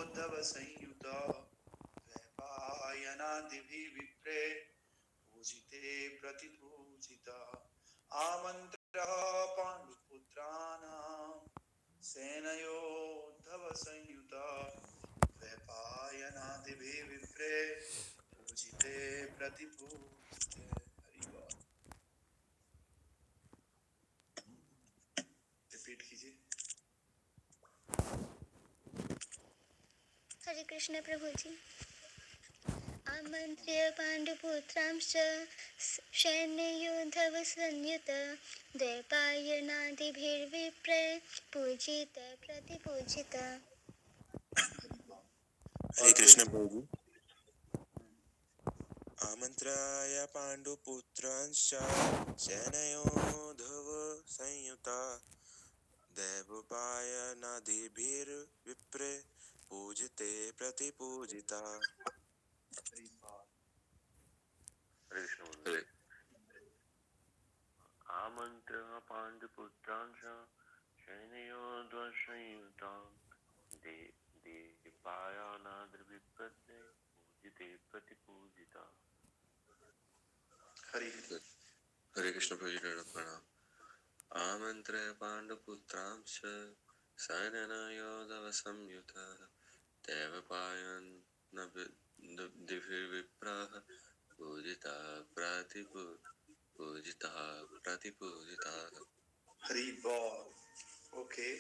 सेनयोद्धव संयुत द्वैपायनादिभिः विप्रे पूजिते प्रतिपूजिता आमन्त्रः पाण्डुपुत्राणां सेनयोद्धव संयुता द्वैपायनादिभिः विप्रे पूजिते प्रतिपूजिते। हरि बोल। रिपीट कीजिए। हरे कृष्ण प्रभु जी। आमन्त्र्य पाण्डुपुत्रांश्च सैन्ययोद्धव संयुत द्वैपायनादिभिर्विप्रे पूजित प्रतिपूजित। हरे कृष्ण प्रभु। आमन्त्राय पाण्डुपुत्रांश्च सेनयोद्धव संयुता दैवपायनादिभिर्विप्रे पूजिते प्रतिपूजिता। आमन्त्र्य पाण्डुपुत्रांश्च सैन्ययोद्धव संयुता दैवपायनादिभिर्विप्रे पूजिते प्रतिपूजिता। हरे कृष्ण प्रभु। प्रणाम। आमन्त्र्य पाण्डुपुत्रांश्च सैन्ययोद्धव संयुता दैवपायनादिभिर्विप्राः पूजिता प्रतिपूजिता। हरि बोल। ओके।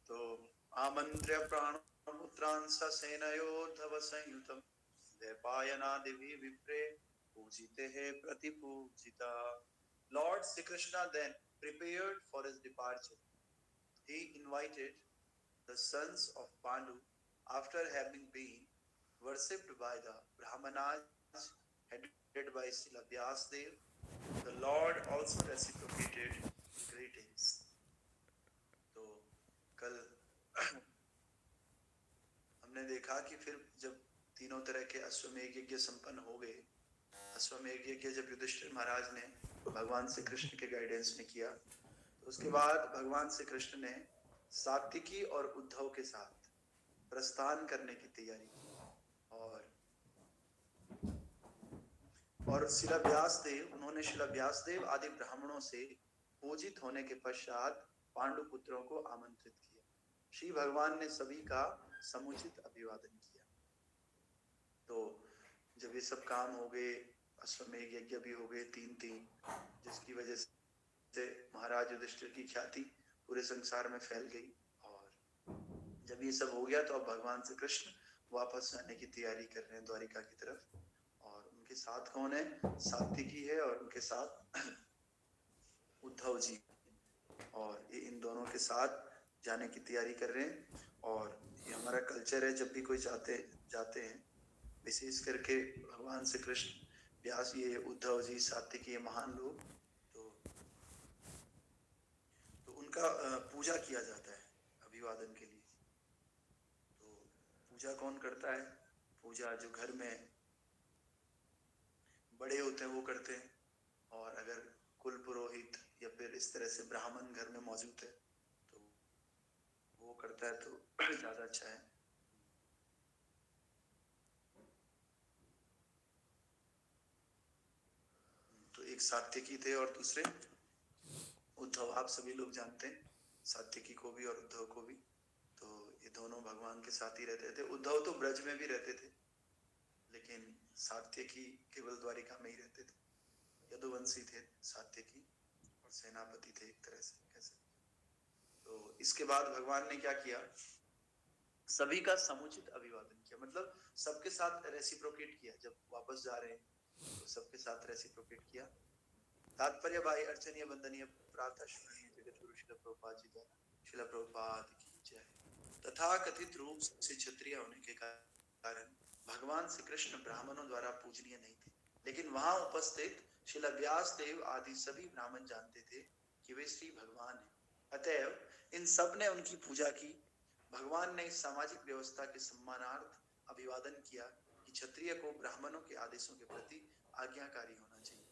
तो आमन्त्र्य प्राणपुत्रांस सेनयोद्धव संयुतम् द्वैपायनादिभिः विप्रे पूजिते प्रतिपूजिता। Lord Sri Krishna then prepared for his departure. He invited the sons of Pandu after having been worshipped by the Brahmanas headed by Srila Vyasdev. The Lord also reciprocated greetings. तो कल हमने देखा कि फिर जब तीनों तरह के अश्वमेध यज्ञ संपन्न हो गए, अश्वमेध यज्ञ जब युधिष्ठिर महाराज ने भगवान श्री कृष्ण के गाइडेंस में किया, तो उसके बाद भगवान श्री कृष्ण ने सात्विकी और उद्धव के साथ प्रस्थान करने की तैयारी की और शिला व्यासदेव, उन्होंने शिला व्यासदेव आदि ब्राह्मणों से पूजित होने के पश्चात पांडु पुत्रों को आमंत्रित किया। श्री भगवान ने सभी का समुचित अभिवादन किया। तो जब ये सब काम हो गए, अश्वमेध यज्ञ भी हो गए तीन, जिसकी वजह से महाराज युधिष्ठिर की ख्याति पूरे संसार में फैल गई। और जब ये सब हो गया तो अब भगवान श्री कृष्ण वापस आने की तैयारी कर रहे हैं द्वारिका की तरफ। और उनके साथ कौन है? सात्विकी है और उनके साथ उद्धव जी, और ये इन दोनों के साथ जाने की तैयारी कर रहे हैं। और ये हमारा कल्चर है, जब भी कोई जाते हैं, विशेष करके भगवान श्री कृष्ण, व्यास, ये उद्धव जी, सात्विकी, ये महान लोग, तो उनका पूजा किया जाता है अभिवादन के लिए। तो पूजा कौन करता है? पूजा जो घर में बड़े होते हैं वो करते हैं, और अगर कुल पुरोहित या फिर इस तरह से ब्राह्मण घर में मौजूद है तो वो करता है, तो ज्यादा अच्छा है। तो एक सात्विकी थे और दूसरे उद्धव। आप सभी लोग जानते हैं सात्विकी को भी और उद्धव को भी। तो ये दोनों भगवान के साथ ही रहते थे। उद्धव तो ब्रज में भी रहते थे, लेकिन सात्विकी केवल द्वारिका में ही रहते थे। यदुवंशी थे सात्विकी और सेनापति थे एक तरह से, कैसे। तो इसके बाद भगवान ने क्या किया? सभी का समुचित अभिवादन किया, मतलब सबके साथ रेसिप्रोकेट किया। जब वापस जा रहे हैं तो सबके साथ रेसिप्रोकेट किया। तात्पर्य भाई अर्चनीय वंदनीय प्रातः श्रवणीय जगत गुरु श्रील प्रभुपाद जी द्वारा, श्रील प्रभुपाद की जय। तथा कथित रूप से क्षत्रिय होने के कारण भगवान श्री कृष्ण ब्राह्मणों द्वारा पूजनीय नहीं थे, लेकिन वहां उपस्थित श्रील व्यासदेव आदि सभी ब्राह्मण जानते थे कि वे श्री भगवान हैं। अतएव इन सब ने उनकी पूजा की। भगवान ने इस सामाजिक व्यवस्था के सम्मानार्थ अभिवादन किया कि क्षत्रिय को ब्राह्मणों के आदेशों के प्रति आज्ञाकारी होना चाहिए।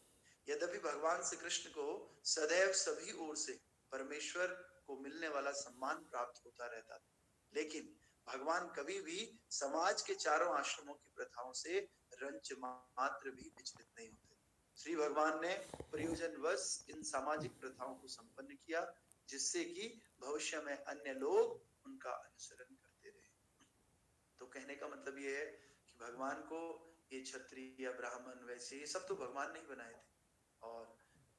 यद्यपि भगवान श्री कृष्ण को सदैव सभी ओर से परमेश्वर को मिलने वाला सम्मान प्राप्त होता रहता था, लेकिन भगवान कभी भी समाज के चारों आश्रमों की प्रथाओं से रंच मात्र भी विचलित नहीं होते। श्री भगवान ने प्रयोजनवश इन सामाजिक प्रथाओं को संपन्न किया, जिससे कि भविष्य में अन्य लोग उनका अनुसरण करते रहे। तो कहने का मतलब ये है कि भगवान को ये क्षत्रिय ब्राह्मण वैश्य ये सब तो भगवान ने ही बनाए थे, और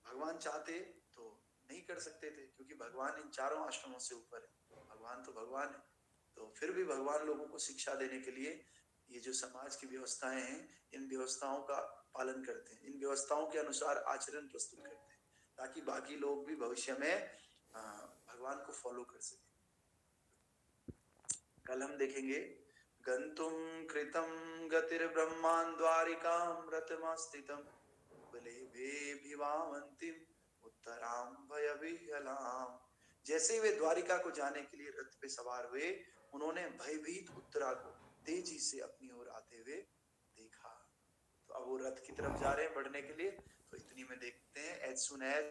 भगवान चाहते तो नहीं कर सकते थे, क्योंकि भगवान इन चारों आश्रमों से ऊपर है। भगवान तो भगवान है। तो फिर भी भगवान लोगों को शिक्षा देने के लिए ये जो समाज की व्यवस्थाएं हैं, इन व्यवस्थाओं का पालन करते हैं, इन व्यवस्थाओं के अनुसार आचरण प्रस्तुत करते हैं, ताकि बाकी लोग भी भविष्य में भगवान को फॉलो कर सके। कल हम देखेंगे गंतुम कृतम गतिर्ब्रह्मान् द्वारिकां रथमास्थितम् बलेभिवावन्तिम उत्तराम भयविह्वलाम। जैसे वे द्वारिका को जाने के लिए रथ पे सवार हुए, उन्होंने भयभीत उत्तरा को तेजी से अपनी ओर आते हुए देखा। तो अब वो रथ की तरफ जा रहे हैं बढ़ने के लिए। तो इतनी में देखते हैं, as soon as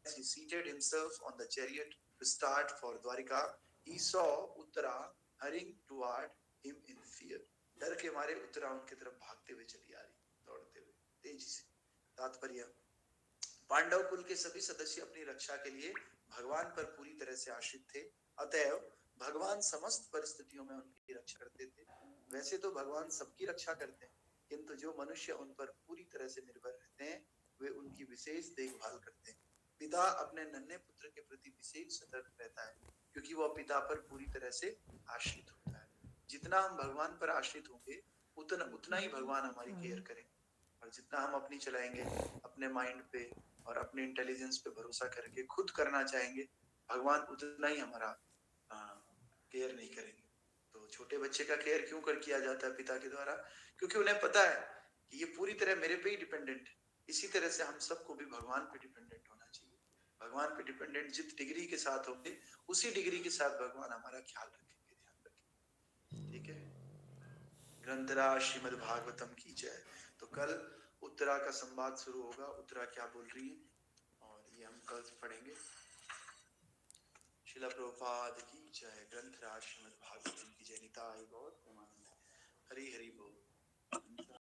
he seated himself on the chariot to start for Dwarika, he saw Uttara hurrying toward him in fear. डर के मारे उत्तरा उनकी तरफ भागते हुए चली आ रही, दौड़ते हुए तेजी से। तात्पर्य, पांडव कुल के सभी सदस्य अपनी रक्षा के लिए भगवान पर पूरी तरह से आश्रित थे, अतएव भगवान समस्त परिस्थितियों में उनकी रक्षा करते थे। वैसे तो भगवान सबकी रक्षा करते हैं, किंतु जो मनुष्य उन पर पूरी तरह से निर्भर रहते हैं, वे उनकी विशेष देखभाल करते हैं। पिता अपने नन्हे पुत्र के प्रति विशेष सतर्क रहता है, क्योंकि वह पिता पर पूरी तरह से आश्रित होता है। जितना हम भगवान पर आश्रित होंगे, उतना ही भगवान हमारी केयर करेंगे। और जितना हम अपनी चलाएंगे, अपने माइंड पे और अपने इंटेलिजेंस पे भरोसा करके खुद करना चाहेंगे, भगवान उतना ही हमारा केयर नहीं करेंगे। तो छोटे बच्चे का केयर क्यों कर किया जाता है पिता के द्वारा? क्योंकि उन्हें पता है कि ये पूरी तरह मेरे पे ही डिपेंडेंट है। इसी तरह से हम सबको भी भगवान पे डिपेंडेंट होना चाहिए। भगवान पे डिपेंडेंट जिस डिग्री के साथ होंगे, उसी डिग्री के साथ भगवान हमारा ख्याल रखेंगे, ध्यान रखेंगे। ठीक है। ग्रंथराज श्रीमद् भागवतम की जय। तो कल उत्तरा का संवाद शुरू होगा, उत्तरा क्या बोल रही है, और ये हम कल पढ़ेंगे। शिला प्रभुपाद की जय। ग्रंथराज श्रीमद् भागवतम की जय। निताई गौर प्रेमानंद। हरि हरि बोल।